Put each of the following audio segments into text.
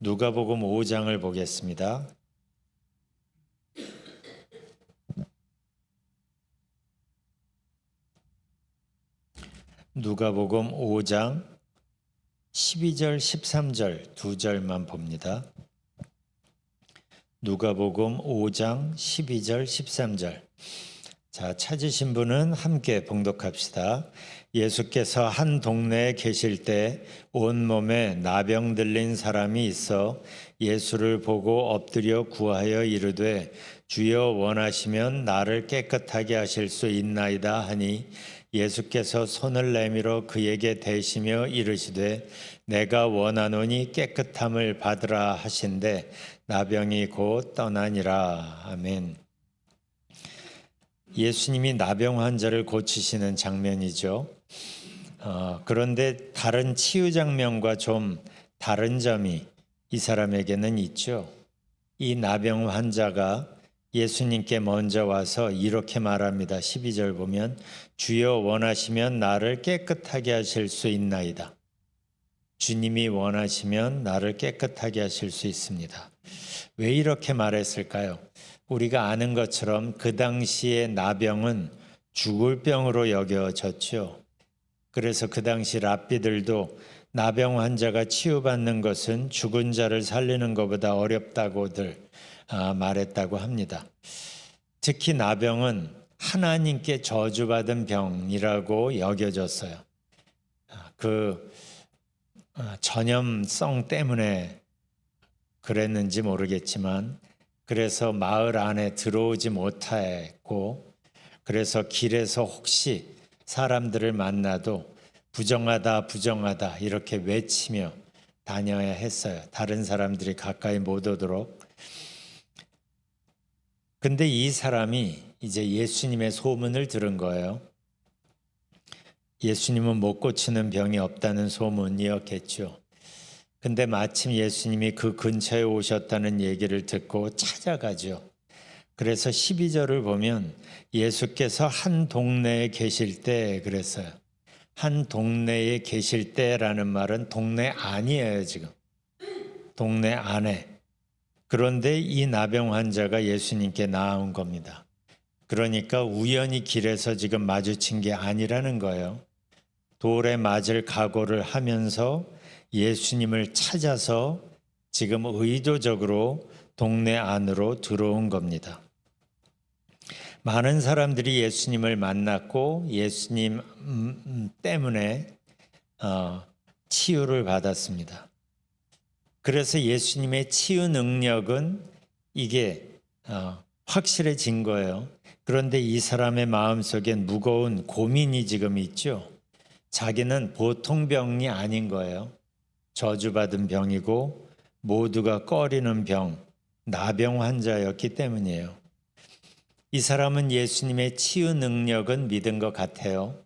누가복음 5장을 보겠습니다. 누가복음 5장 12절, 13절 두 절만 봅니다. 누가복음 5장 12절, 13절. 자, 찾으신 분은 함께 봉독합시다. 예수께서 한 동네에 계실 때 온몸에 나병 들린 사람이 있어 예수를 보고 엎드려 구하여 이르되 주여 원하시면 나를 깨끗하게 하실 수 있나이다 하니 예수께서 손을 내밀어 그에게 대시며 이르시되 내가 원하노니 깨끗함을 받으라 하신대 나병이 곧 떠나니라. 아멘. 예수님이 나병 환자를 고치시는 장면이죠. 그런데 다른 치유 장면과 좀 다른 점이 이 사람에게는 있죠. 이 나병 환자가 예수님께 먼저 와서 이렇게 말합니다. 12절 보면 주여 원하시면 나를 깨끗하게 하실 수 있나이다. 주님이 원하시면 나를 깨끗하게 하실 수 있습니다. 왜 이렇게 말했을까요? 우리가 아는 것처럼 그 당시의 나병은 죽을 병으로 여겨졌죠. 그래서 그 당시 랍비들도 나병 환자가 치유받는 것은 죽은 자를 살리는 것보다 어렵다고들 말했다고 합니다. 특히 나병은 하나님께 저주받은 병이라고 여겨졌어요. 그 전염성 때문에 그랬는지 모르겠지만 그래서 마을 안에 들어오지 못했고 그래서 길에서 혹시 사람들을 만나도 부정하다 이렇게 외치며 다녀야 했어요. 다른 사람들이 가까이 못 오도록. 근데 이 사람이 이제 예수님의 소문을 들은 거예요. 예수님은 못 고치는 병이 없다는 소문이었겠죠. 근데 마침 예수님이 그 근처에 오셨다는 얘기를 듣고 찾아가죠. 그래서 12절을 보면 예수께서 한 동네에 계실 때 그랬어요. 한 동네에 계실 때라는 말은 동네 안이에요, 지금. 동네 안에. 그런데 이 나병 환자가 예수님께 나온 겁니다. 그러니까 우연히 길에서 지금 마주친 게 아니라는 거예요. 돌에 맞을 각오를 하면서 예수님을 찾아서 지금 의도적으로 동네 안으로 들어온 겁니다. 많은 사람들이 예수님을 만났고 예수님 때문에 치유를 받았습니다. 그래서 예수님의 치유 능력은 이게 확실해진 거예요. 그런데 이 사람의 마음속엔 무거운 고민이 지금 있죠. 자기는 보통 병이 아닌 거예요. 저주받은 병이고 모두가 꺼리는 병, 나병 환자였기 때문이에요. 이 사람은 예수님의 치유 능력은 믿은 것 같아요.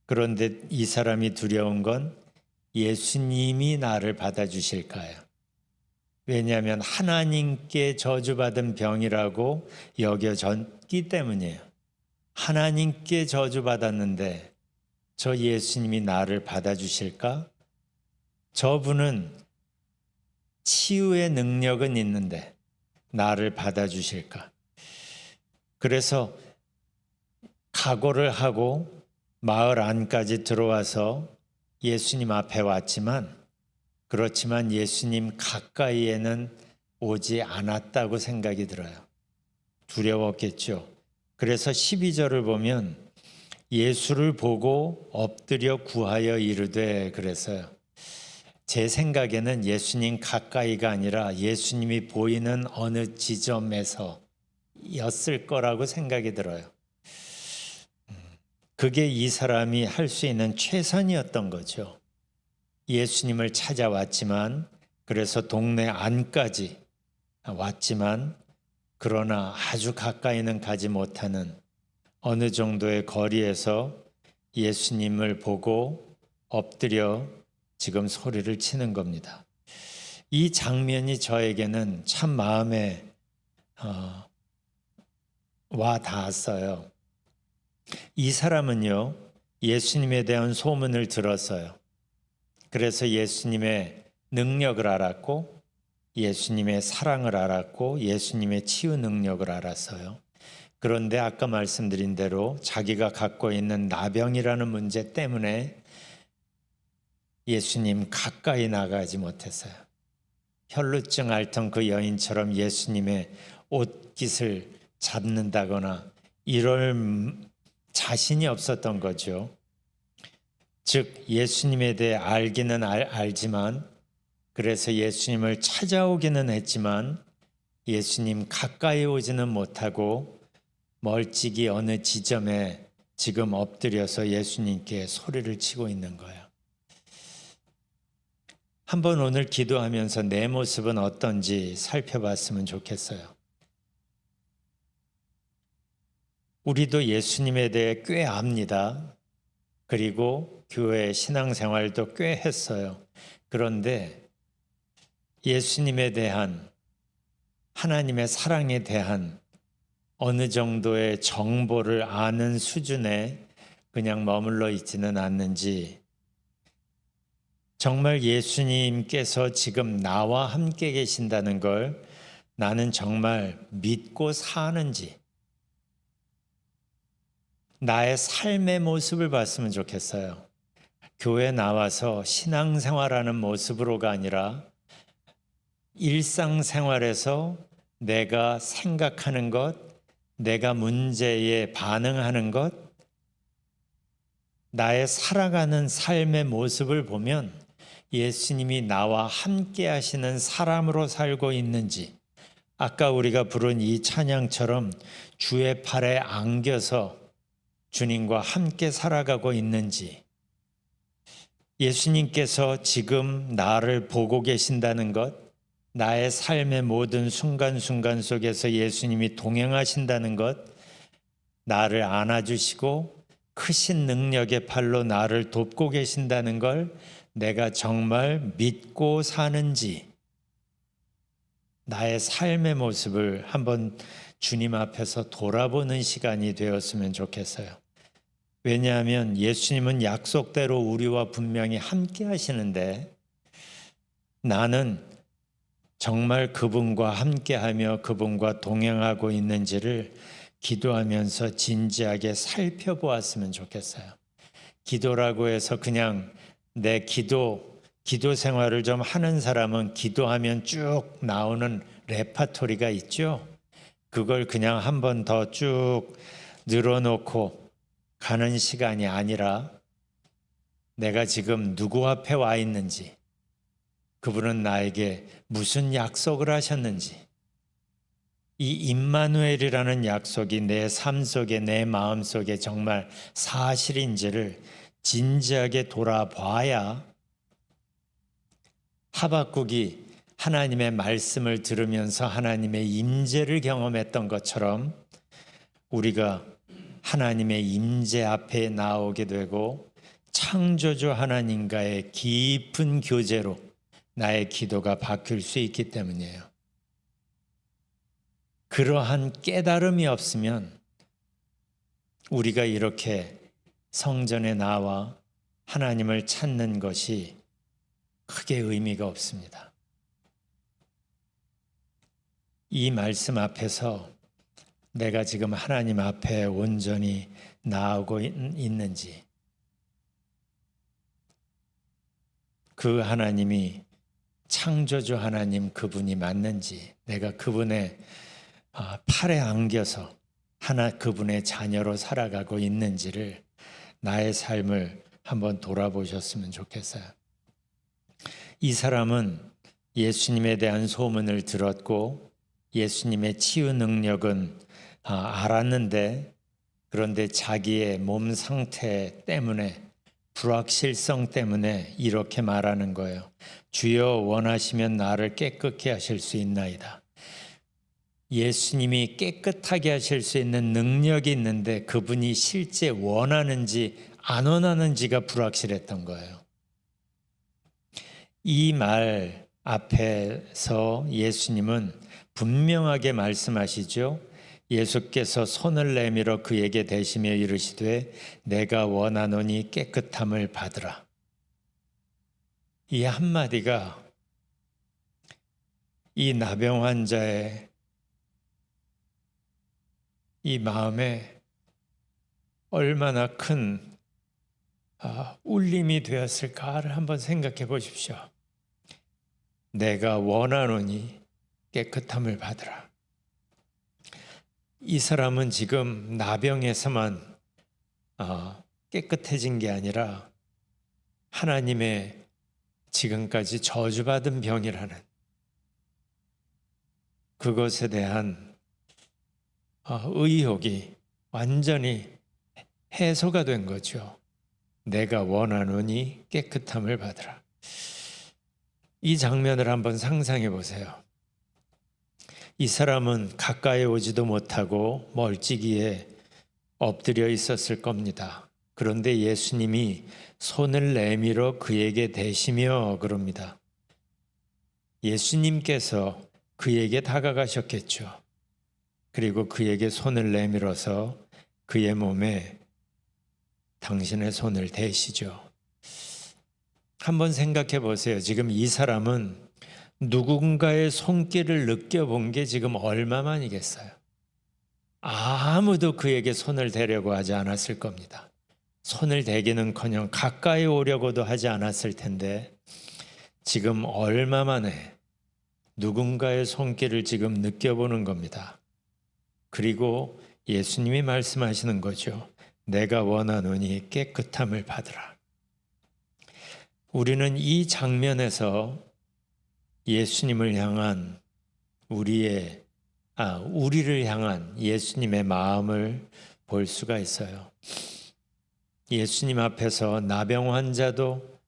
그런데 이 사람이 두려운 건 예수님이 나를 받아주실까요? 왜냐하면 하나님께 저주받은 병이라고 여겨졌기 때문이에요. 하나님께 저주받았는데 저 예수님이 나를 받아주실까? 저분은 치유의 능력은 있는데 나를 받아주실까? 그래서 각오를 하고 마을 안까지 들어와서 예수님 앞에 왔지만 그렇지만 예수님 가까이에는 오지 않았다고 생각이 들어요. 두려웠겠죠. 그래서 12절을 보면 예수를 보고 엎드려 구하여 이르되 그래서요. 제 생각에는 예수님 가까이가 아니라 예수님이 보이는 어느 지점에서 였을 거라고 생각이 들어요. 그게 이 사람이 할 수 있는 최선이었던 거죠. 예수님을 찾아왔지만 그래서 동네 안까지 왔지만 그러나 아주 가까이는 가지 못하는 어느 정도의 거리에서 예수님을 보고 op드려 지금 소리를 치는 겁니다. 이 장면이 저에게는 참 마음에 와 닿았어요. 이 사람은요, 예수님에 대한 소문을 들었어요. 그래서 예수님의 능력을 알았고 예수님의 사랑을 알았고 예수님의 치유 능력을 알았어요. 그런데 아까 말씀드린 대로 자기가 갖고 있는 나병이라는 문제 때문에 예수님 가까이 나가지 못했어요. 혈루증 앓던 그 여인처럼 예수님의 옷깃을 잡는다거나 이럴 자신이 없었던 거죠. 즉 예수님에 대해 알기는 알지만, 그래서 예수님을 찾아오기는 했지만 예수님 가까이 오지는 못하고 멀찍이 어느 지점에 지금 엎드려서 예수님께 소리를 치고 있는 거예요. 한번 오늘 기도하면서 내 모습은 어떤지 살펴봤으면 좋겠어요. 우리도 예수님에 대해 꽤 압니다. 그리고 교회 신앙생활도 꽤 했어요. 그런데 예수님에 대한, 하나님의 사랑에 대한 어느 정도의 정보를 아는 수준에 그냥 머물러 있지는 않는지, 정말 예수님께서 지금 나와 함께 계신다는 걸 나는 정말 믿고 사는지, 나의 삶의 모습을 봤으면 좋겠어요. 교회 나와서 신앙생활하는 모습으로가 아니라 일상생활에서 내가 생각하는 것, 내가 문제에 반응하는 것, 나의 살아가는 삶의 모습을 보면 예수님이 나와 함께 하시는 사람으로 살고 있는지, 아까 우리가 부른 이 찬양처럼 주의 팔에 안겨서 주님과 함께 살아가고 있는지, 예수님께서 지금 나를 보고 계신다는 것, 나의 삶의 모든 순간순간 속에서 예수님이 동행하신다는 것, 나를 안아주시고 크신 능력의 팔로 나를 돕고 계신다는 걸 내가 정말 믿고 사는지, 나의 삶의 모습을 한번 주님 앞에서 돌아보는 시간이 되었으면 좋겠어요. 왜냐하면 예수님은 약속대로 우리와 분명히 함께 하시는데, 나는 정말 그분과 함께하며 그분과 동행하고 있는지를 기도하면서 진지하게 살펴보았으면 좋겠어요. 기도라고 해서 그냥 내 기도 생활을 좀 하는 사람은 기도하면 쭉 나오는 레파토리가 있죠. 그걸 그냥 한 번 더 쭉 늘어놓고 가는 시간이 아니라, 내가 지금 누구 앞에 와 있는지, 그분은 나에게 무슨 약속을 하셨는지, 이 임마누엘이라는 약속이 내 삶 속에, 내 마음 속에 정말 사실인지를 진지하게 돌아봐야, 하박국이 하나님의 말씀을 들으면서 하나님의 임재를 경험했던 것처럼 우리가 하나님의 임재 앞에 나오게 되고 창조주 하나님과의 깊은 교제로 나의 기도가 바뀔 수 있기 때문이에요. 그러한 깨달음이 없으면 우리가 이렇게 성전에 나와 하나님을 찾는 것이 크게 의미가 없습니다. 이 말씀 앞에서 내가 지금 하나님 앞에 온전히 나아오고 있는지, 그 하나님이 창조주 하나님 그분이 맞는지, 내가 그분의 팔에 안겨서 그분의 자녀로 살아가고 있는지를, 나의 삶을 한번 돌아보셨으면 좋겠어요. 이 사람은 예수님에 대한 소문을 들었고 예수님의 치유 능력은 알았는데, 그런데 자기의 몸 상태 때문에, 불확실성 때문에 이렇게 말하는 거예요. 주여 원하시면 나를 깨끗게 하실 수 있나이다. 예수님이 깨끗하게 하실 수 있는 능력이 있는데 그분이 실제 원하는지 안 원하는지가 불확실했던 거예요. 이 말 앞에서 예수님은 분명하게 말씀하시죠. 예수께서 손을 내밀어 그에게 대시며 이르시되 내가 원하노니 깨끗함을 받으라. 이 한마디가 이 나병 환자의 이 마음에 얼마나 큰 울림이 되었을까를 한번 생각해 보십시오. 내가 원하노니 깨끗함을 받으라. 이 사람은 지금 나병에서만 깨끗해진 게 아니라 하나님의 지금까지 저주받은 병이라는 그것에 대한 의혹이 완전히 해소가 된 거죠. 내가 원하노니 깨끗함을 받으라. 이 장면을 한번 상상해 보세요. 이 사람은 가까이 오지도 못하고 멀찍이에 엎드려 있었을 겁니다. 그런데 예수님이 손을 내밀어 그에게 대시며 그럽니다. 예수님께서 그에게 다가가셨겠죠. 그리고 그에게 손을 내밀어서 그의 몸에 당신의 손을 대시죠. 한번 생각해 보세요. 지금 이 사람은 누군가의 손길을 느껴본 게 지금 얼마만이겠어요? 아무도 그에게 손을 대려고 하지 않았을 겁니다. 손을 대기는커녕 가까이 오려고도 하지 않았을 텐데 지금 얼마 만에 누군가의 손길을 지금 느껴보는 겁니다. 그리고 예수님이 말씀하시는 거죠. 내가 원하노니 깨끗함을 받으라. 우리는 이 장면에서 예수님을 향한 우리를 향한 예수님의 마음을 볼 수가 있어요. 예수님 앞에서 나병 환자도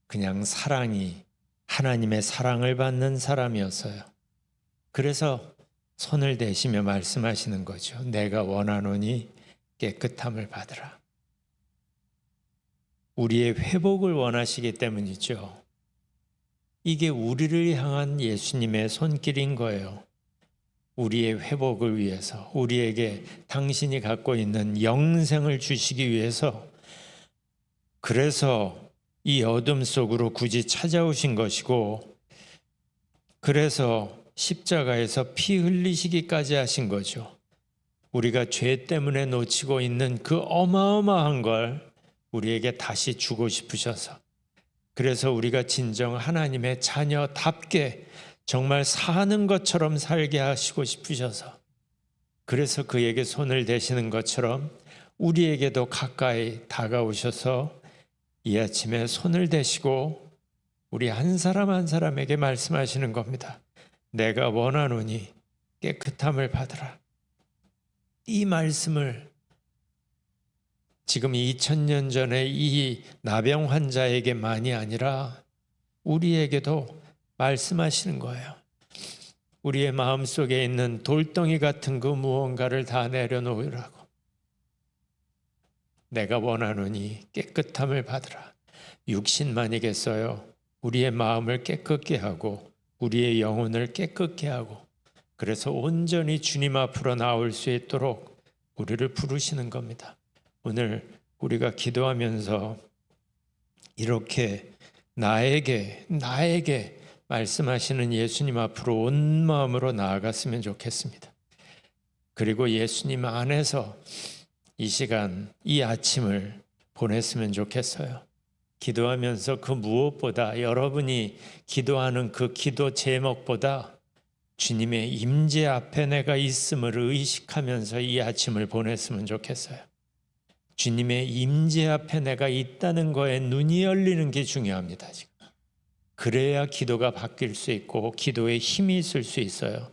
그냥 하나님의 사랑을 받는 사람이었어요. 그래서 손을 대시며 말씀하시는 거죠. 내가 원하노니 깨끗함을 받으라. 우리의 회복을 원하시기 때문이죠. 이게 우리를 향한 예수님의 손길인 거예요. 우리의 회복을 위해서, 우리에게 당신이 갖고 있는 영생을 주시기 위해서, 그래서 이 어둠 속으로 굳이 찾아오신 것이고, 그래서 십자가에서 피 흘리시기까지 하신 거죠. 우리가 죄 때문에 놓치고 있는 그 어마어마한 걸 우리에게 다시 주고 싶으셔서, 그래서 우리가 진정 하나님의 자녀답게 정말 사는 것처럼 살게 하시고 싶으셔서, 그래서 그에게 손을 대시는 것처럼 우리에게도 가까이 다가오셔서 이 아침에 손을 대시고 우리 한 사람 한 사람에게 말씀하시는 겁니다. 내가 원하노니 깨끗함을 받으라. 이 말씀을 지금 2000년 전에 이 나병 환자에게만이 아니라 우리에게도 말씀하시는 거예요. 우리의 마음속에 있는 돌덩이 같은 그 무언가를 다 내려놓으라고. 내가 원하노니 깨끗함을 받으라. 육신만이겠어요? 우리의 마음을 깨끗게 하고 우리의 영혼을 깨끗게 하고, 그래서 온전히 주님 앞으로 나올 수 있도록 우리를 부르시는 겁니다. 오늘 우리가 기도하면서 이렇게 나에게 말씀하시는 예수님 앞으로 온 마음으로 나아갔으면 좋겠습니다. 그리고 예수님 안에서 이 시간, 이 아침을 보냈으면 좋겠어요. 기도하면서 그 무엇보다, 여러분이 기도하는 그 기도 제목보다 주님의 임재 앞에 내가 있음을 의식하면서 이 아침을 보냈으면 좋겠어요. 주님의 임재 앞에 내가 있다는 거에 눈이 열리는 게 중요합니다. 지금. 그래야 기도가 바뀔 수 있고 기도에 힘이 있을 수 있어요.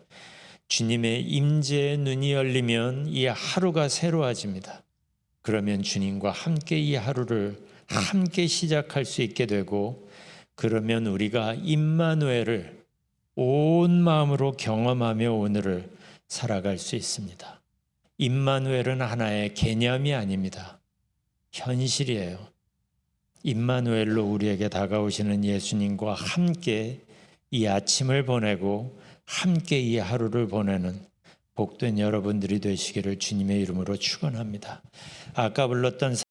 주님의 임재에 눈이 열리면 이 하루가 새로워집니다. 그러면 주님과 함께 이 하루를 함께 시작할 수 있게 되고, 그러면 우리가 임마누엘을 온 마음으로 경험하며 오늘을 살아갈 수 있습니다. 임마누엘은 하나의 개념이 아닙니다. 현실이에요. 임마누엘로 우리에게 다가오시는 예수님과 함께 이 아침을 보내고 함께 이 하루를 보내는 복된 여러분들이 되시기를 주님의 이름으로 축원합니다. 아까 불렀던